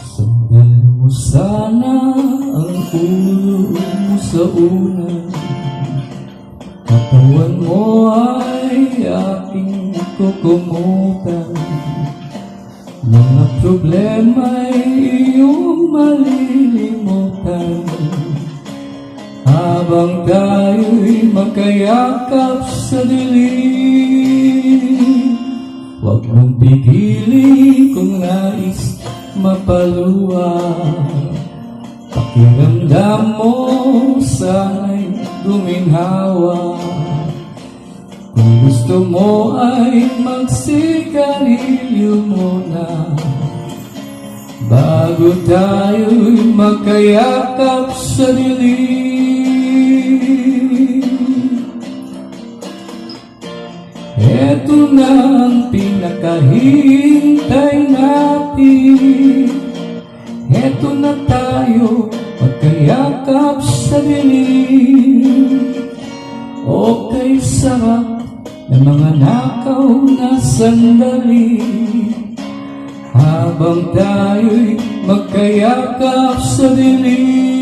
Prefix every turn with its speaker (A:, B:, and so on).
A: Sundan mo sana ang ulo mo sa una, katawan mo ay aking kukumutan. Mga problema'y iyong malilimutan, habang tayo'y magkayakap sa dilim. Huwag mong pigilin kung nais mapaluwa, pakiramdam mo sana'y guminhawa. Kung gusto mo ay magsigarilyo muna, bago tayo'y magkayakap sa dilim. Eto na ang pinakahintay natin, eto na tayo magkayakap sa dilim. Okay, sarap ng mga nakaw na sandali, habang tayo'y magkayakap sa dilim.